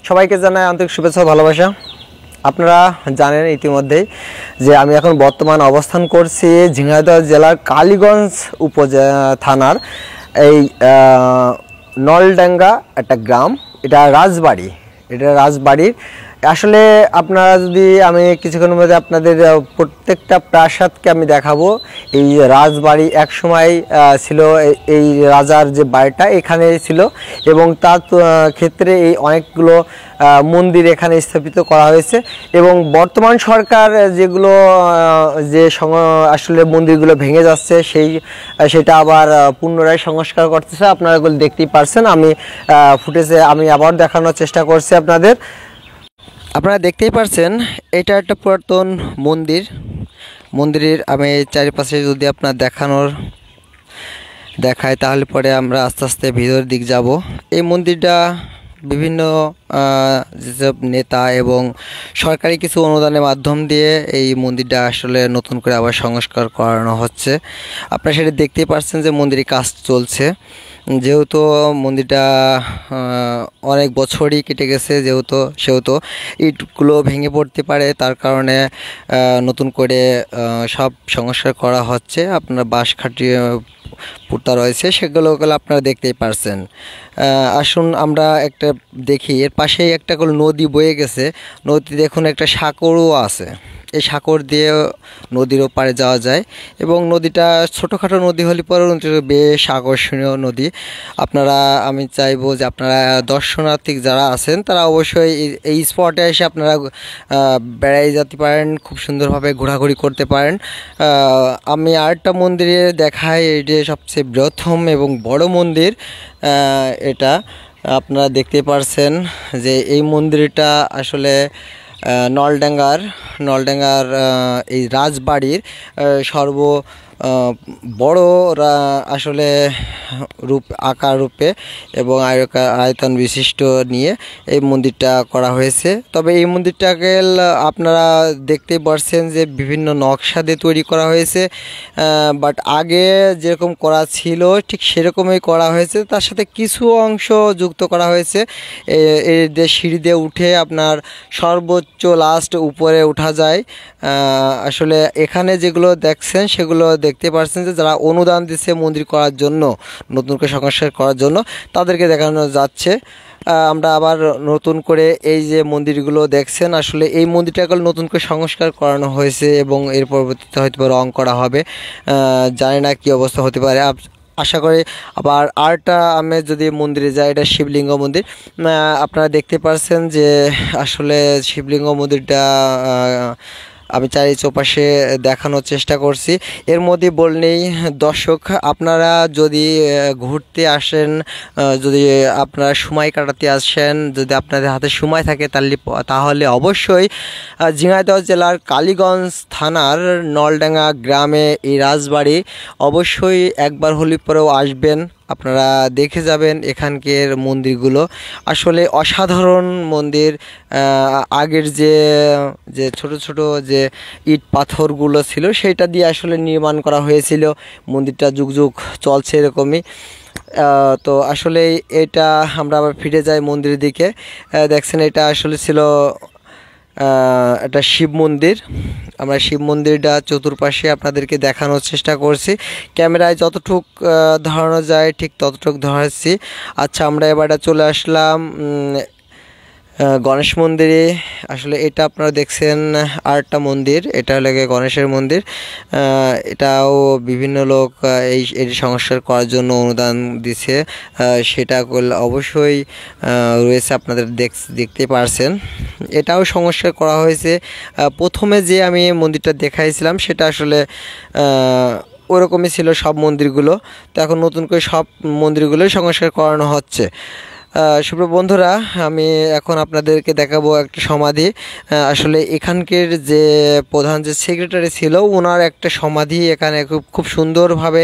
সবাইকে জানাই আন্তরিক শুভেচ্ছা ও ভালোবাসা। আপনারা জানেন ইতিমধ্যেই যে আমি এখন বর্তমান অবস্থান করছি ঝিনাইদহ জেলার কালীগঞ্জ থানার এই নলডাঙ্গা একটা গ্রাম, এটা রাজবাড়ির আসলে আপনারা যদি আমি কিছুক্ষণের মধ্যে আপনাদের প্রত্যেকটা প্রাসাদকে আমি দেখাবো। এই রাজবাড়ি এক সময় ছিল, এই রাজার যে বাড়িটা এখানে ছিল এবং তার ক্ষেত্রে এই অনেকগুলো মন্দির এখানে স্থাপিত করা হয়েছে এবং বর্তমান সরকার যেগুলো আসলে মন্দিরগুলো ভেঙে যাচ্ছে সেটা আবার পুনরায় সংস্কার করতেছে। আপনারা এগুলো দেখতেই পারছেন, আমি ফুটেজে আমি আবার দেখানোর চেষ্টা করছি আপনাদের। আপনারা দেখতেই পারছেন এটা একটা পুরাতন মন্দিরের আমি চারিপাশে যদি আপনার দেখায় তাহলে পরে আমরা আস্তে আস্তে ভিতরের দিক যাব। এই মন্দিরটা বিভিন্ন যেসব নেতা এবং সরকারি কিছু অনুদানের মাধ্যম দিয়ে এই মন্দিরটা আসলে নতুন করে আবার সংস্কার করানো হচ্ছে। আপনারা সেটা দেখতেই পাচ্ছেন যে মন্দিরের কাজ চলছে, যেহেতু মন্দিরটা অনেক বছরই কেটে গেছে, সেহেতু ইটগুলো ভেঙে পড়তে পারে, তার কারণে নতুন করে সব সংস্কার করা হচ্ছে। আপনার বাঁশ খাটিয়ে পুঁতা রয়েছে, সেগুলো আপনারা দেখতেই পারছেন। আসুন আমরা একটা দেখি, এর পাশেই একটা নদী বয়ে গেছে, নদী দেখুন একটা সাঁকোরও আছে, এই সাঁকোর দিয়ে নদীর ওপারে যাওয়া যায় এবং নদীটা ছোটোখাটো নদী হলে পরেও বেশ আকর্ষণীয় নদী। আমি চাইবো যে আপনারা দর্শনার্থী যারা আছেন তারা অবশ্যই এই স্পটে এসে আপনারা বেড়াই যেতে পারেন, খুব সুন্দরভাবে ঘোরাঘুরি করতে পারেন। আমি আরেকটা মন্দিরে দেখাই, এটি সবচেয়ে বৃহত্তম এবং বড় মন্দির। এটা আপনারা দেখতে পারছেন যে এই মন্দিরটা আসলে নলডাঙ্গার এই রাজবাড়ির বড় আসলে আকার রূপে এবং আয়তন বিশিষ্ট নিয়ে এই মন্দিরটা করা হয়েছে। তবে এই মন্দিরটাকে আপনারা দেখতে পারছেন যে বিভিন্ন নকশা দিয়ে তৈরি করা হয়েছে, বাট আগে যেরকম করা ছিল ঠিক সেরকমই করা হয়েছে, তার সাথে কিছু অংশ যুক্ত করা হয়েছে। এর সিঁড়ি দিয়ে উঠে আপনার সর্বোচ্চ লাস্ট উপরে ওঠা যায়। আসলে এখানে যেগুলো দেখছেন সেগুলো দেখতে পাচ্ছেন যে যারা অনুদান দিচ্ছে মন্দির করার জন্য, নতুন করে সংস্কার করার জন্য, তাদেরকে দেখানো যাচ্ছে। আমরা আবার নতুন করে এই যে মন্দিরগুলো দেখছেন, আসলে এই মন্দিরটাকে নতুন করে সংস্কার করানো হয়েছে এবং এর পরবর্তীতে হয়তো রং করা হবে, জানি না কী অবস্থা হতে পারে। আশা করি আবার আরেকটা আমি যদি মন্দিরে যাই, এটা শিবলিঙ্গ মন্দির। আপনারা দেখতে পাচ্ছেন যে আসলে শিবলিঙ্গ মন্দিরটা আমি চৌপাশে দেখানোর চেষ্টা করছি। এর মধ্যে বললেই দর্শক, আপনারা যদি ঘুরতে আসেন, যদি আপনারা সময় কাটাতে আসেন, যদি আপনাদের হাতে সময় থাকে তাহলে অবশ্যই ঝিনাইদহ জেলার কালীগঞ্জ থানার নলডাঙ্গা গ্রামে এই রাজবাড়ি অবশ্যই একবার হলে পরেও আসবেন। আপনারা দেখে যাবেন এখানকার মন্দিরগুলো, আসলে অসাধারণ মন্দির। আগের যে ছোট যে ইট পাথরগুলো ছিল সেটা দিয়ে আসলে নির্মাণ করা হয়েছিল। মন্দিরটা যুগ যুগ চলছে এরকমই। তো আসলে এটা আমরা আবার ফিরে যাই মন্দিরের দিকে। দেখছেন এটা আসলে ছিল একটা শিব মন্দির। আমরা শিব মন্দিরটা চতুর্পাশে আপনাদেরকে দেখানোর চেষ্টা করছি, ক্যামেরায় যতটুক ধরানো যায় ঠিক ততটুক ধরাচ্ছি। আচ্ছা, আমরা এবারে চলে আসলাম গণেশ মন্দিরে। আসলে এটা আপনারা দেখছেন আরেকটা মন্দির, এটা হলো গণেশের মন্দির। এটাও বিভিন্ন লোক এই সংস্কার করার জন্য অনুদান দিছে, সেটা অবশ্যই রয়েছে, আপনাদের দেখতে পারছেন। এটাও সংস্কার করা হয়েছে। প্রথমে যে আমি মন্দিরটা দেখাইছিলাম সেটা আসলে ওরকমই ছিল সব মন্দিরগুলো, তো এখন নতুন করে সব মন্দিরগুলোই সংস্কার করানো হচ্ছে। সুপ্রিয় বন্ধুরা, আমি এখন আপনাদেরকে দেখাবো একটা সমাধি। আসলে এখানকার যে প্রধান যে সেক্রেটারি ছিল, ওনার একটা সমাধি এখানে খুব সুন্দরভাবে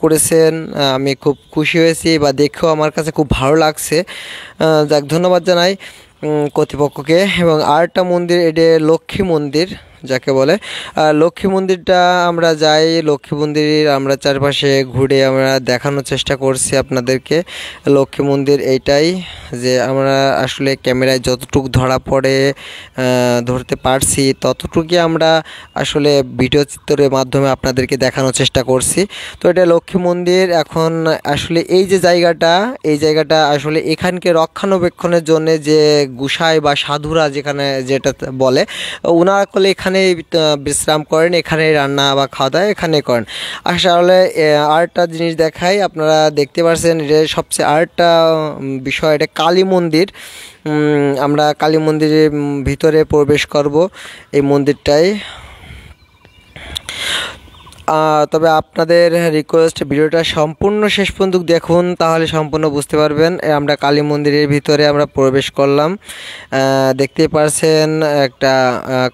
করেছেন। আমি খুব খুশি হয়েছি, বা দেখেও আমার কাছে খুব ভালো লাগছে। ধন্যবাদ জানাই কর্তৃপক্ষকে। এবং আরেকটা মন্দির, এটা লক্ষ্মী মন্দির, যাকে বলে। লক্ষ্মী মন্দিরটা আমরা যাই, লক্ষ্মী মন্দির আমরা চারপাশে ঘুরে আমরা দেখানোর চেষ্টা করছি আপনাদেরকে। লক্ষ্মী মন্দির এইটাই যে আমরা আসলে ক্যামেরায় যতটুকু ধরা পড়ে ধরতে পারছি ততটুকুই আমরা আসলে ভিডিও চিত্রের মাধ্যমে আপনাদেরকে দেখানোর চেষ্টা করছি। তো এটা লক্ষ্মী মন্দির। এখন আসলে এই যে জায়গাটা, এই জায়গাটা আসলে এখানকে রক্ষণাবেক্ষণের জন্য যে গুসাই বা সাধুরা যেখানে যেটা বলে, ওনারা করলে এখানে বিশ্রাম করেন, এখানে রান্না বা খাওয়া দাওয়া এখানে করেন। আসলে আরেকটা জিনিস দেখাই, আপনারা দেখতে পাচ্ছেন যে সবচেয়ে আরেকটা বিষয়, এটা কালী মন্দির। আমরা কালী মন্দিরের ভিতরে প্রবেশ করব এই মন্দিরটায়। তবে আপনাদের রিকোয়েস্ট ভিডিওটা সম্পূর্ণ শেষ পর্যন্ত দেখুন, তাহলে সম্পূর্ণ বুঝতে পারবেন। আমরা কালী মন্দিরের ভিতরে আমরা প্রবেশ করলাম। দেখতে পাচ্ছেন একটা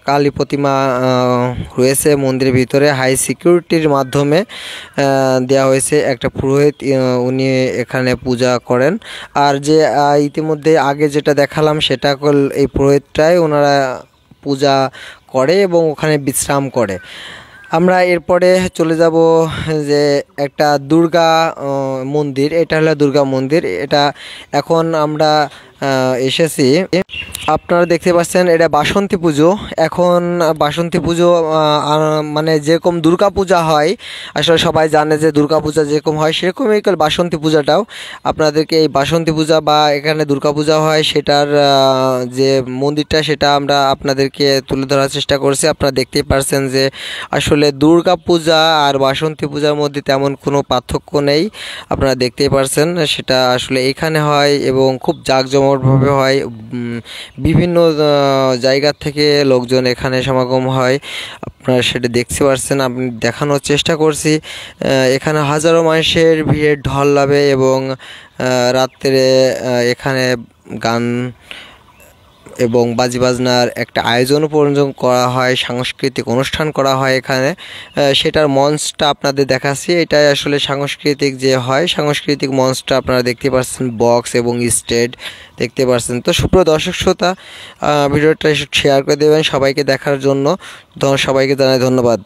কালী প্রতিমা রয়েছে মন্দিরের ভিতরে, হাই সিকিউরিটির মাধ্যমে দেওয়া হয়েছে। একটা পুরোহিত উনি এখানে পূজা করেন। আর যে ইতিমধ্যে আগে যেটা দেখালাম সেটা এই পুরোহিতটাই ওনারা পূজা করে এবং ওখানে বিশ্রাম করে। আমরা এরপরে চলে যাব যে একটা দুর্গা মন্দির, এটা হলো দুর্গা মন্দির। এটা এখন আমরা এসেছি, আপনারা দেখতে পাচ্ছেন এটা বাসন্তী পুজো। এখন বাসন্তী পুজো মানে যেরকম দুর্গা পূজা হয়, আসলে সবাই জানে যে দুর্গা পূজা যেরকম হয় সেরকমই বাসন্তী পূজাটাও। আপনাদেরকে এই বাসন্তী পূজা বা এখানে দুর্গা পূজা হয় সেটার যে মন্দিরটা সেটা আমরা আপনাদেরকে তুলে ধরার চেষ্টা করছি। আপনারা দেখতেই পাচ্ছেন যে আসলে দুর্গা পূজা আর বাসন্তী পূজার মধ্যে তেমন কোনো পার্থক্য নেই, আপনারা দেখতেই পাচ্ছেন। সেটা আসলে এখানে হয় এবং খুব জাঁকজমকভাবে হয়। বিভিন্ন জায়গা থেকে লোকজন এখানে সমাগম হয়, আপনারা সেটা দেখতে পাচ্ছেন। আপনি দেখানোর চেষ্টা করছি। এখানে হাজারো মানুষের ভিড়ের ঢল নামে এবং রাত্রে এখানে গান এবং বাজি বাজনার একটা আয়োজনও পর্যন্ত করা হয়, সাংস্কৃতিক অনুষ্ঠান করা হয় এখানে। সেটার মঞ্চটা আপনাদের দেখাচ্ছি। এটাই আসলে সাংস্কৃতিক যে হয়, সাংস্কৃতিক মঞ্চটা আপনারা দেখতে পাচ্ছেন, বক্স এবং স্টেজ দেখতে পাচ্ছেন। তো সুপ্রিয় দর্শক শ্রোতা, ভিডিওটা শেয়ার করে দেবেন সবাইকে দেখার জন্য। সবাইকে জানাই ধন্যবাদ।